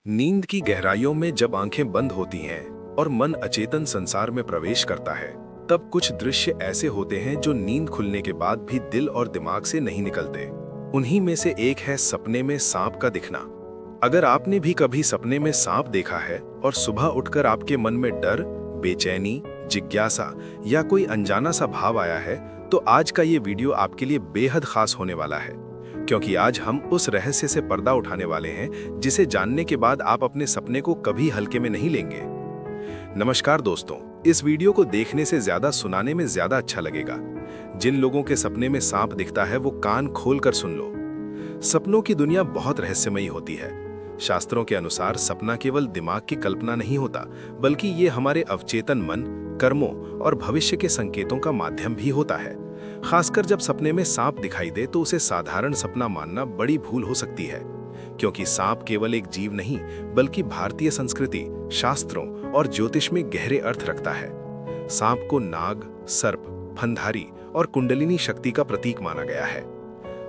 नींद की गहराइयों में जब आंखें बंद होती हैं और मन अचेतन संसार में प्रवेश करता है, तब कुछ दृश्य ऐसे होते हैं जो नींद खुलने के बाद भी दिल और दिमाग से नहीं निकलते। उन्हीं में से एक है सपने में सांप का दिखना। अगर आपने भी कभी सपने में सांप देखा है और सुबह उठकर आपके मन में डर, बेचैनी, जिज्ञासा या कोई अनजाना सा भाव आया है, तो आज का ये वीडियो आपके लिए बेहद खास होने वाला है, क्योंकि आज हम उस रहस्य से पर्दा उठाने वाले हैं जिसे जानने के बाद आप अपने सपने को कभी हल्के में नहीं लेंगे। नमस्कार दोस्तों, इस वीडियो को देखने से ज्यादा सुनाने में ज्यादा अच्छा लगेगा। जिन लोगों के सपने में सांप दिखता है वो कान खोलकर सुन लो। सपनों की दुनिया बहुत रहस्यमयी होती है। शास्त्रों के अनुसार सपना केवल दिमाग की कल्पना नहीं होता, बल्कि ये हमारे अवचेतन मन, कर्मों और भविष्य के संकेतों का माध्यम भी होता है। खासकर जब सपने में सांप दिखाई दे तो उसे साधारण सपना मानना बड़ी भूल हो सकती है, क्योंकि सांप केवल एक जीव नहीं बल्कि भारतीय संस्कृति, शास्त्रों और ज्योतिष में गहरे अर्थ रखता है। सांप को नाग, सर्प, फंधारी और कुंडलिनी शक्ति का प्रतीक माना गया है।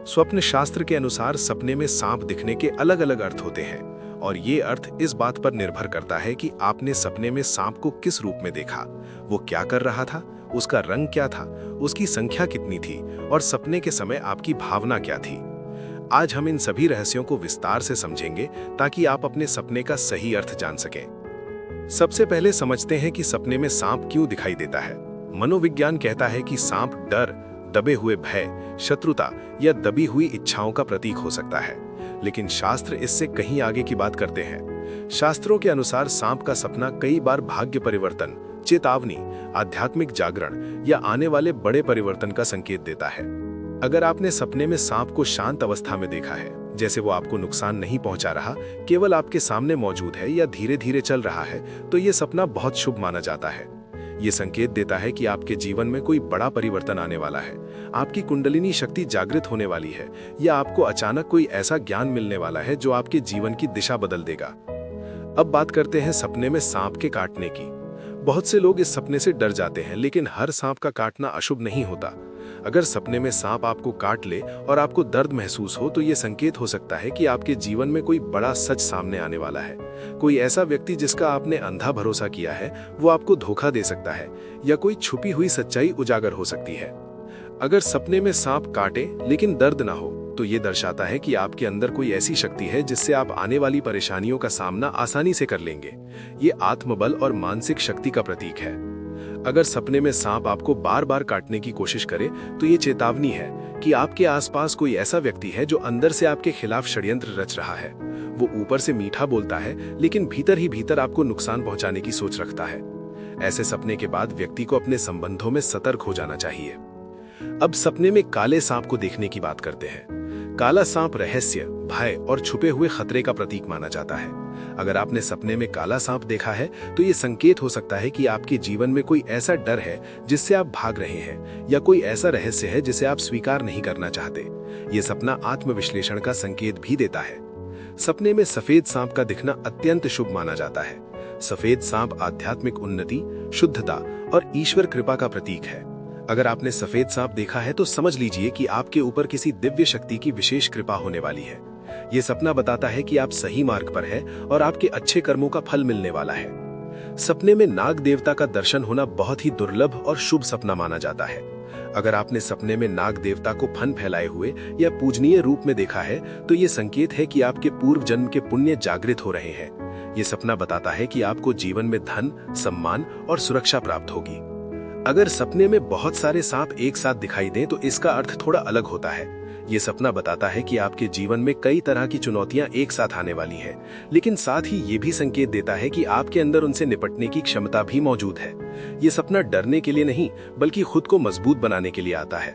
स्वप्न शास्त्र के अनुसार सपने में सांप दिखने के अलग अलग अर्थ होते हैं, और ये अर्थ इस बात पर निर्भर करता है कि आपने सपने में सांप को किस रूप में देखा, वो क्या कर रहा था, उसका रंग क्या था, उसकी संख्या कितनी थी और सपने के समय आपकी भावना क्या थी। आज हम इन सभी रहस्यों को विस्तार से समझेंगे ताकि आप अपने सपने का सही अर्थ जान सकें। सबसे पहले समझते हैं कि सपने में सांप क्यों दिखाई देता है। मनोविज्ञान कहता है कि सांप डर, दबे हुए भय, शत्रुता या दबी हुई इच्छाओं का प्रतीक हो सकता है, लेकिन शास्त्र इससे कहीं आगे की बात करते हैं। शास्त्रों के अनुसार सांप का सपना कई बार भाग्य परिवर्तन, चेतावनी, आध्यात्मिक जागरण या आने वाले बड़े परिवर्तन का संकेत देता है। अगर आपने सपने में सांप को शांत अवस्था में देखा है, जैसे वो आपको नुकसान नहीं पहुंचा रहा, केवल आपके सामने मौजूद है या धीरे धीरे चल रहा है, तो ये सपना बहुत शुभ माना जाता है। ये संकेत देता है कि आपके जीवन में कोई बड़ा परिवर्तन आने वाला है, आपकी कुंडलिनी शक्ति जागृत होने वाली है, या आपको अचानक कोई ऐसा ज्ञान मिलने वाला है जो आपके जीवन की दिशा बदल देगा। अब बात करते हैं सपने में सांप के काटने की। बहुत से लोग इस सपने से डर जाते हैं, लेकिन हर सांप का काटना अशुभ नहीं होता। अगर सपने में सांप आपको काट ले और आपको दर्द महसूस हो, तो ये संकेत हो सकता है कि आपके जीवन में कोई बड़ा सच सामने आने वाला है। कोई ऐसा व्यक्ति जिसका आपने अंधा भरोसा किया है, वो आपको धोखा दे सकता है, या कोई छुपी हुई सच्चाई उजागर हो सकती है। अगर सपने में सांप काटे लेकिन दर्द ना हो, तो ये दर्शाता है कि आपके अंदर कोई ऐसी शक्ति है जिससे आप आने वाली परेशानियों का सामना आसानी से कर लेंगे। ये आत्मबल और मानसिक शक्ति का प्रतीक है। अगर सपने में सांप आपको बार बार काटने की कोशिश करे, तो ये चेतावनी है कि आपके आसपास कोई ऐसा व्यक्ति है जो अंदर से आपके खिलाफ षड्यंत्र रच रहा है। वो ऊपर से मीठा बोलता है, लेकिन भीतर ही भीतर आपको नुकसान पहुंचाने की सोच रखता है। ऐसे सपने के बाद व्यक्ति को अपने संबंधों में सतर्क हो जाना चाहिए। अब सपने में काले सांप को देखने की बात करते हैं। काला सांप रहस्य, भय और छुपे हुए खतरे का प्रतीक माना जाता है। अगर आपने सपने में काला सांप देखा है, तो ये संकेत हो सकता है कि आपके जीवन में कोई ऐसा डर है जिससे आप भाग रहे हैं, या कोई ऐसा रहस्य है जिसे आप स्वीकार नहीं करना चाहते। ये सपना आत्मविश्लेषण का संकेत भी देता है। सपने में सफेद सांप का दिखना अत्यंत शुभ माना जाता है। सफेद सांप आध्यात्मिक उन्नति, शुद्धता और ईश्वर कृपा का प्रतीक है। अगर आपने सफेद सांप देखा है, तो समझ लीजिए कि आपके ऊपर किसी दिव्य शक्ति की विशेष कृपा होने वाली है। ये सपना बताता है कि आप सही मार्ग पर हैं और आपके अच्छे कर्मों का फल मिलने वाला है। सपने में नाग देवता का दर्शन होना बहुत ही दुर्लभ और शुभ सपना माना जाता है। अगर आपने सपने में नाग देवता को फन फैलाए हुए या पूजनीय रूप में देखा है, तो ये संकेत है कि आपके पूर्व जन्म के पुण्य जागृत हो रहे हैं। ये सपना बताता है कि आपको जीवन में धन, सम्मान और सुरक्षा प्राप्त होगी। अगर सपने में बहुत सारे सांप एक साथ दिखाई दें, तो इसका अर्थ थोड़ा अलग होता है। ये सपना बताता है कि आपके जीवन में कई तरह की चुनौतियां एक साथ आने वाली हैं, लेकिन साथ ही ये भी संकेत देता है कि आपके अंदर उनसे निपटने की क्षमता भी मौजूद है। ये सपना डरने के लिए नहीं, बल्कि खुद को मजबूत बनाने के लिए आता है।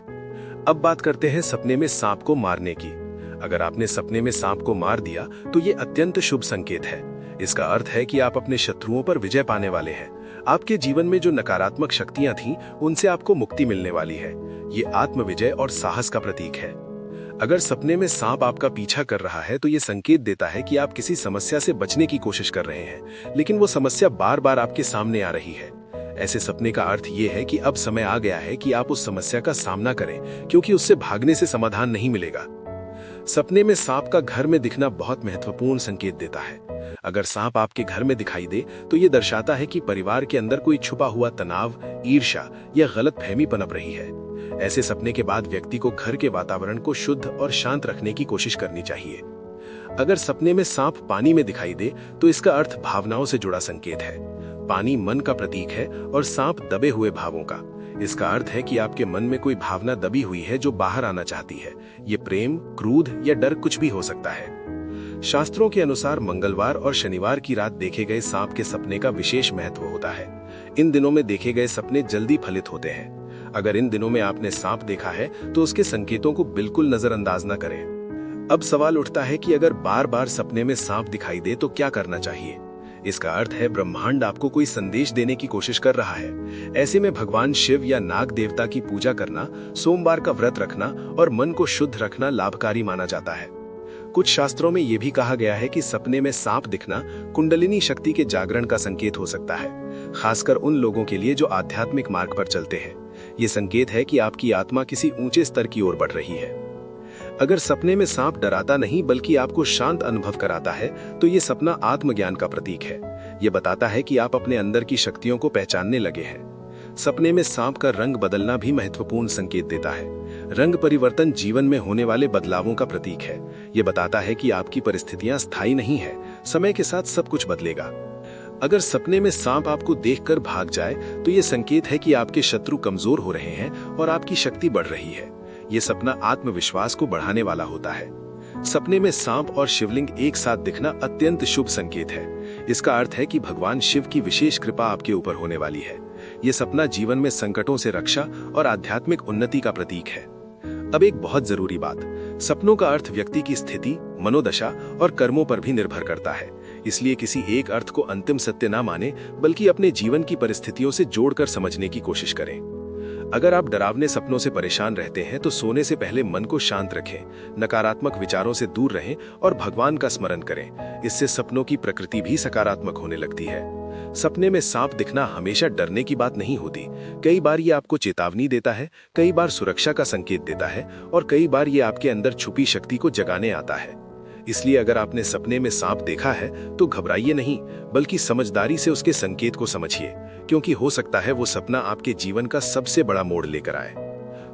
अब बात करते हैं सपने में सांप को मारने की। अगर आपने सपने में सांप को मार दिया, तो ये अत्यंत शुभ संकेत है। इसका अर्थ है कि आप अपने शत्रुओं पर विजय पाने वाले हैं। आपके जीवन में जो नकारात्मक शक्तियां थीं, उनसे आपको मुक्ति मिलने वाली है। ये आत्मविजय और साहस का प्रतीक है। अगर सपने में सांप आपका पीछा कर रहा है, तो ये संकेत देता है कि आप किसी समस्या से बचने की कोशिश कर रहे हैं, लेकिन वो समस्या बार बार आपके सामने आ रही है। ऐसे सपने का अर्थ ये है कि अब समय आ गया है कि आप उस समस्या का सामना करें, क्योंकि उससे भागने से समाधान नहीं मिलेगा। सपने में सांप का घर में दिखना बहुत महत्वपूर्ण संकेत देता है। अगर सांप आपके घर में दिखाई दे तो ये दर्शाता है कि परिवार के अंदर कोई छुपा हुआ तनाव, ईर्ष्या या गलतफहमी पनप रही है। ऐसे सपने के बाद व्यक्ति को घर के वातावरण को शुद्ध और शांत रखने की कोशिश करनी चाहिए। अगर सपने में सांप पानी में दिखाई दे तो इसका अर्थ भावनाओं से जुड़ा संकेत है। पानी मन का प्रतीक है और सांप दबे हुए भावों का। इसका अर्थ है कि आपके मन में कोई भावना दबी हुई है जो बाहर आना चाहती है। ये प्रेम, क्रोध या डर कुछ भी हो सकता है। शास्त्रों के अनुसार मंगलवार और शनिवार की रात देखे गए सांप के सपने का विशेष महत्व होता है। इन दिनों में देखे गए सपने जल्दी फलित होते हैं। अगर इन दिनों में आपने सांप देखा है तो उसके संकेतों को बिल्कुल नजरअंदाज न करें। अब सवाल उठता है कि अगर बार बार सपने में सांप दिखाई दे तो क्या करना चाहिए। इसका अर्थ है ब्रह्मांड आपको कोई संदेश देने की कोशिश कर रहा है। ऐसे में भगवान शिव या नाग देवता की पूजा करना, सोमवार का व्रत रखना और मन को शुद्ध रखना लाभकारी माना जाता है। कुछ शास्त्रों में यह भी कहा गया है कि सपने में सांप दिखना कुंडलिनी शक्ति के जागरण का संकेत हो सकता है, खासकर उन लोगों के लिए जो आध्यात्मिक मार्ग पर चलते हैं। ये संकेत है कि आपकी आत्मा किसी ऊंचे स्तर की ओर बढ़ रही है। अगर सपने में सांप डराता नहीं बल्कि आपको शांत अनुभव कराता है तो ये सपना आत्मज्ञान का प्रतीक है। ये बताता है कि आप अपने अंदर की शक्तियों को पहचानने लगे हैं। सपने में सांप का रंग बदलना भी महत्वपूर्ण संकेत देता है। रंग परिवर्तन जीवन में होने वाले बदलावों का प्रतीक है। ये बताता है कि आपकी परिस्थितियां स्थायी नहीं है, समय के साथ सब कुछ बदलेगा। अगर सपने में सांप आपको देखकर भाग जाए तो ये संकेत है कि आपके शत्रु कमजोर हो रहे हैं और आपकी शक्ति बढ़ रही है। ये सपना आत्मविश्वास को बढ़ाने वाला होता है। सपने में सांप और शिवलिंग एक साथ दिखना अत्यंत शुभ संकेत है। इसका अर्थ है कि भगवान शिव की विशेष कृपा आपके ऊपर होने वाली है। ये सपना जीवन में संकटों से रक्षा और आध्यात्मिक उन्नति का प्रतीक है। अब एक बहुत जरूरी बात, सपनों का अर्थ व्यक्ति की स्थिति, मनोदशा और कर्मों पर भी निर्भर करता है। इसलिए किसी एक अर्थ को अंतिम सत्य ना माने बल्कि अपने जीवन की परिस्थितियों से जोड़कर समझने की कोशिश करें। अगर आप डरावने सपनों से परेशान रहते हैं तो सोने से पहले मन को शांत रखें, नकारात्मक विचारों से दूर रहें और भगवान का स्मरण करें। इससे सपनों की प्रकृति भी सकारात्मक होने लगती है। सपने में सांप दिखना हमेशा डरने की बात नहीं होती। कई बार ये आपको चेतावनी देता है, कई बार सुरक्षा का संकेत देता है और कई बार ये आपके अंदर छुपी शक्ति को जगाने आता है। इसलिए अगर आपने सपने में सांप देखा है तो घबराइए नहीं, बल्कि समझदारी से उसके संकेत को समझिए, क्योंकि हो सकता है वो सपना आपके जीवन का सबसे बड़ा मोड़ लेकर आए।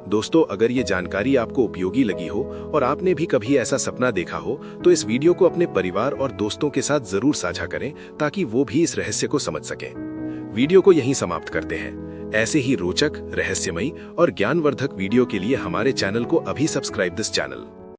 दोस्तों, अगर ये जानकारी आपको उपयोगी लगी हो और आपने भी कभी ऐसा सपना देखा हो तो इस वीडियो को अपने परिवार और दोस्तों के साथ जरूर साझा करें ताकि वो भी इस रहस्य को समझ सकें। वीडियो को यहीं समाप्त करते हैं। ऐसे ही रोचक, रहस्यमयी और ज्ञानवर्धक वीडियो के लिए हमारे चैनल को अभी सब्सक्राइब दिस चैनल।